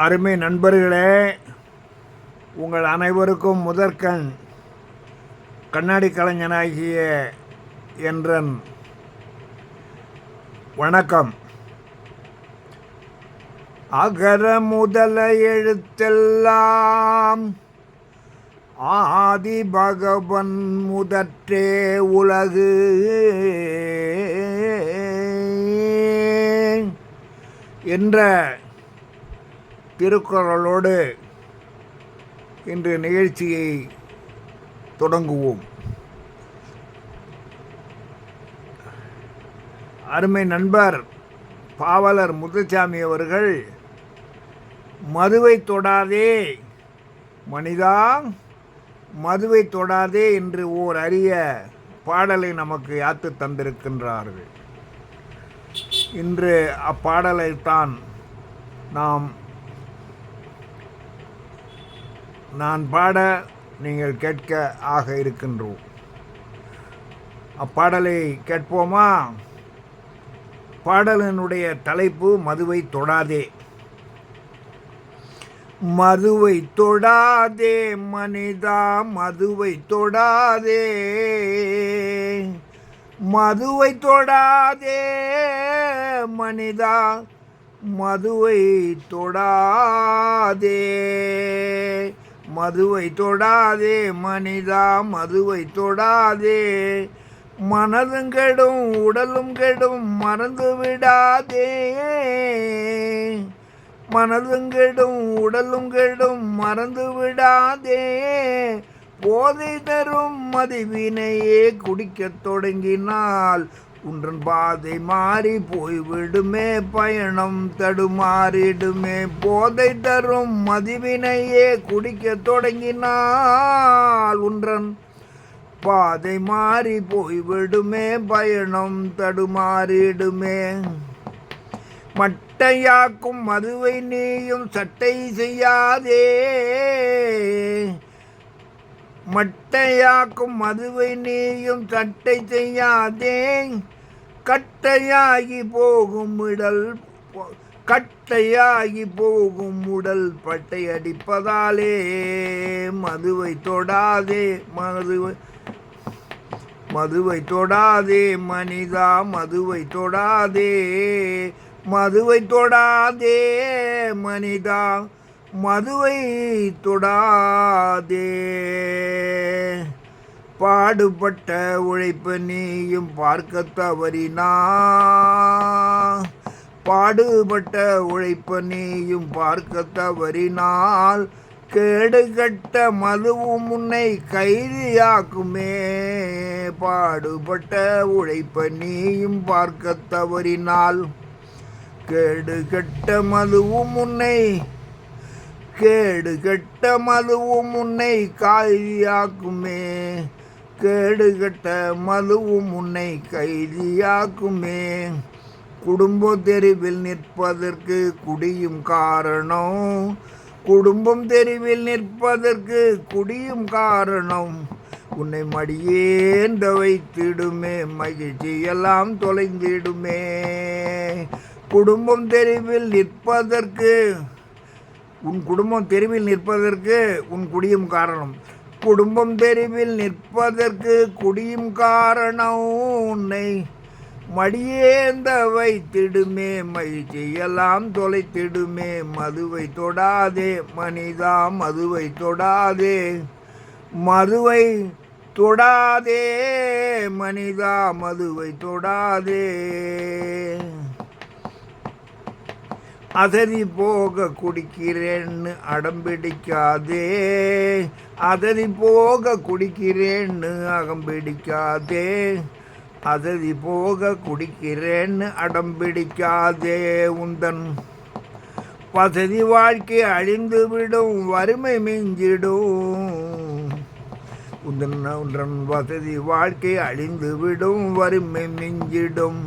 அருமை நண்பர்களே, உங்கள் அனைவருக்கும் முதற்கண் கண்ணாடி கலைஞனாகிய என்றன் வணக்கம். அகர முதல எழுத்தெல்லாம் ஆதி பகவன் முதற்றே உலகு என்ற திருக்குறளோடு இன்று நிகழ்ச்சியை தொடங்குவோம். அருமை நண்பர் பாவலர் முத்துசாமி அவர்கள் மதுவை தொடாதே மனிதா, மதுவை தொடாதே என்று ஓர் அரிய பாடலை நமக்கு யாத்து தந்திருக்கின்றார்கள். இன்று அப்பாடலைத்தான் நான் பாட நீங்கள் கேட்க ஆக இருக்கின்றோம். அப்பாடலை கேட்போமா? பாடலினுடைய தலைப்பு மதுவை தொடாதே. மதுவை தொடாதே மனிதா, மதுவை தொடாதே, மதுவை தொடாதே மனிதா, மதுவை தொடாதே, மதுவை தொடாதே மனிதா, மதுவை தொடாதே. மனதும் கெடும் உடலும் கெடும் மறந்து விடாதே, மனதும் கெடும் உடலும் கெடும் மறந்து விடாதே. போதை தரும் மதுவினையே குடிக்கத் தொடங்கினால் உன்றன் பாதை மாறி போய்விடுமே, பயணம் தடுமாறிடுமே. போதை தரும் மதுவினையே குடிக்கத் தொடங்கினால் உன்றன் பாதை மாறி போய்விடுமே, பயணம் தடுமாறிடுமே. மட்டையாக்கும் மதுவை நீயும் சட்டை செய்யாதே, மட்டையாக்கும் மதுவை நீயும் சட்டை செய்யாதே. கட்டையாகி போகும் உடல், கட்டையாகி போகும் உடல் பட்டை அடிப்பதாலே மதுவை தொடாதே, மதுவை தொடாதே மனிதா, மதுவை தொடாதே, மதுவை தொடாதே மனிதா, மதுவை தொடாதே. பாடுபட்ட உழைப்பு நீயும் பார்க்க தவறினா, பாடுபட்ட உழைப்பு நீயும் பார்க்க தவறினால் கேடுகட்ட மதுவும் உன்னை கைதியாக்குமே. பாடுபட்ட உழைப்ப நீயும் பார்க்க தவறினால் கேடுகட்ட மதுவும் உன்னை, கேடுகட்ட மதுவும் உன்னை கைதியாக்குமே, கேடுகட்ட மதுவும் உன்னை கைதியாக்குமே. குடும்பம் தெருவில் நிற்பதற்கு குடியும் காரணம், குடும்பம் தெருவில் நிற்பதற்கு குடியும் காரணம். உன்னை மடியேந்த வைத்திடுமே, மகிழ்ச்சியெல்லாம் தொலைந்திடுமே. குடும்பம் தெருவில் நிற்பதற்கு, உன் குடும்பம் தெருவில் நிற்பதற்கு உன் குடியும் காரணம். குடும்பம் தெருவில் நிற்பதற்கு குடியும் காரணம். உன்னை மடியேந்த வைத்திடுமே, மகிழ்ச்சியெல்லாம் தொலைத்திடுமே. மதுவை தொடாதே மனிதா, மதுவை தொடாதே, மதுவை தொடாதே மனிதா, மதுவை தொடாதே. அசதி போக குடிக்கிறேன்னு அடம்பிடிக்காதே, அசதி போக குடிக்கிறேன்னு அகம்பிடிக்காதே, அசதி போக குடிக்கிறேன்னு அடம்பிடிக்காதே. உந்தன் வசதி வாழ்க்கை அழிந்து விடும், வறுமை மிஞ்சிடும். உந்தன் வசதி வாழ்க்கை அழிந்து விடும், வறுமை மிஞ்சிடும்.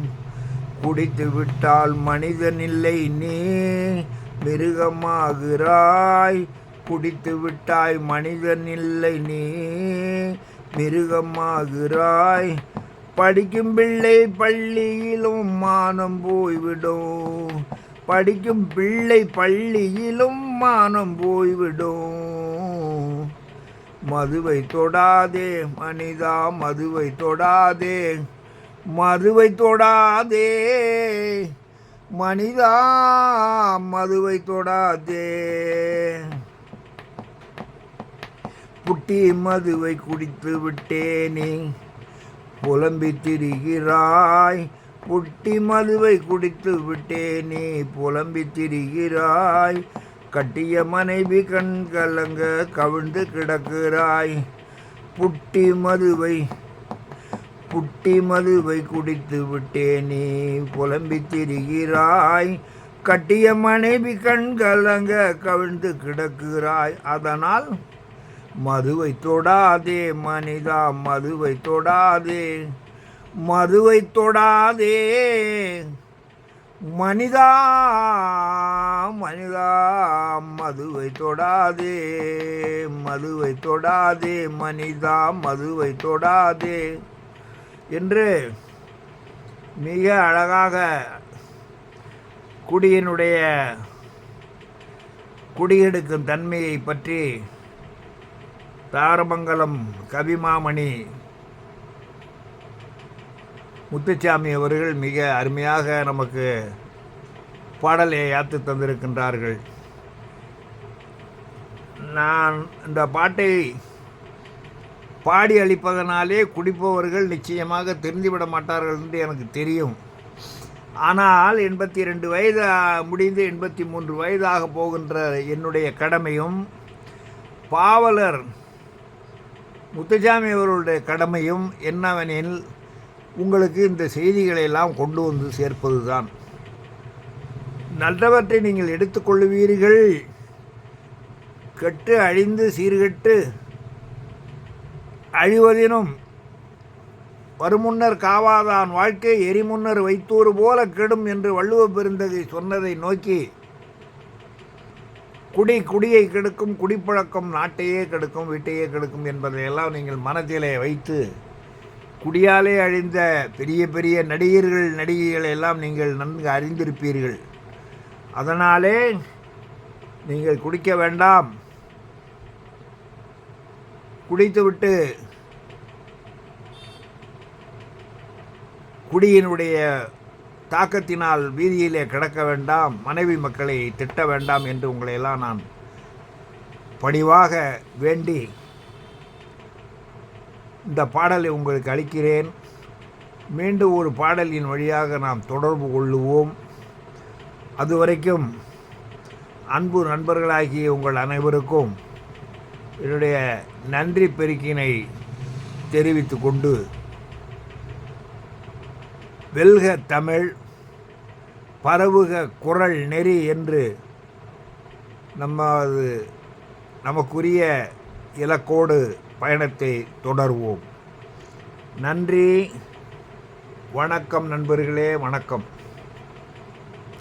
குடித்து விட்டால் மனிதனில்லை நீ மிருகமாகிறாய், குடித்து விட்டாய் மனிதனில்லை நீ மிருகமாகிறாய். படிக்கும் பிள்ளை பள்ளியிலும் மானம் போய்விடும், படிக்கும் பிள்ளை பள்ளியிலும் மானம் போய்விடும். மதுவை தொடாதே மனிதா, மதுவை தொடாதே, மதுவை தொடாதே மனிதா, மதுவை தொடாதே. புட்டி மதுவை குடித்து விட்டேனே புலம்பி திரிகிறாய். புட்டி மதுவை குடித்து விட்டேனே புலம்பி திரிகிறாய். கட்டிய மனைவி கண் கலங்க கவிழ்ந்து கிடக்கிறாய். புட்டி மதுவை குடித்து விட்டேனே புலம்பி திரிகிறாய். கட்டிய மனைவி கண் கலங்க கவிழ்ந்து கிடக்கிறாய். அதனால் மதுவை தொடாதே மனிதா, மதுவை தொடாதே, மதுவை தொடாதே மனிதா, மனிதா, மதுவை தொடாதே, மதுவை தொடாதே மனிதா, மதுவை தொடாதே என்று மிக அழகாக குடியெடுக்கும் தன்மையை பற்றி தாரமங்கலம் கவிமாமணி முத்துச்சாமி அவர்கள் மிக அருமையாக நமக்கு பாடலை யாத்து தந்திருக்கின்றார்கள். நான் இந்த பாட்டை பாடி அளிப்பதனாலே குடிப்பவர்கள் நிச்சயமாக தெரிந்துவிட மாட்டார்கள் என்று எனக்கு தெரியும். ஆனால் 82 வயது முடிந்து 83 வயதாக போகின்ற என்னுடைய கடமையும் பாவலர் முத்துச்சாமி அவர்களுடைய கடமையும் என்னவெனில் உங்களுக்கு இந்த செய்திகளை எல்லாம் கொண்டு வந்து சேர்ப்பது தான். நல்லவற்றை நீங்கள் எடுத்துக்கொள்ளுவீர்கள். கெட்டு அழிந்து சீர்கெட்டு அழிவதினும் வருமுன்னர் காவாதான் வாழ்க்கை எரிமுன்னர் வைத்தூறு போல கெடும் என்று வள்ளுவ பெருந்தகை சொன்னதை நோக்கி குடியை கெடுக்கும், குடிப்பழக்கம் நாட்டையே கெடுக்கும், வீட்டையே கெடுக்கும் என்பதையெல்லாம் நீங்கள் மனதிலே வைத்து குடியாலே அழிந்த பெரிய பெரிய நடிகைகள் எல்லாம் நீங்கள் நன்கு அறிந்திருப்பீர்கள். அதனாலே நீங்கள் குடிக்க வேண்டாம். குடித்துவிட்டு குடியினுடைய தாக்கத்தினால் வீதியிலே கிடக்க வேண்டாம், மனைவி மக்களை திட்ட வேண்டாம் என்று உங்களையெல்லாம் நான் பணிவாக வேண்டி இந்த பாடலை உங்களுக்கு அளிக்கிறேன். மீண்டும் ஒரு பாடலின் வழியாக நாம் தொடர்பு கொள்ளுவோம். அதுவரைக்கும் அன்பு நண்பர்களாகிய உங்கள் அனைவருக்கும் என்னுடைய நன்றி பெருக்கினை தெரிவித்து கொண்டு, வெல்க தமிழ், பரவுக குரல் நெறி என்று நமக்குரிய இலக்கோடு பயணத்தை தொடர்வோம். நன்றி, வணக்கம் நண்பர்களே, வணக்கம்.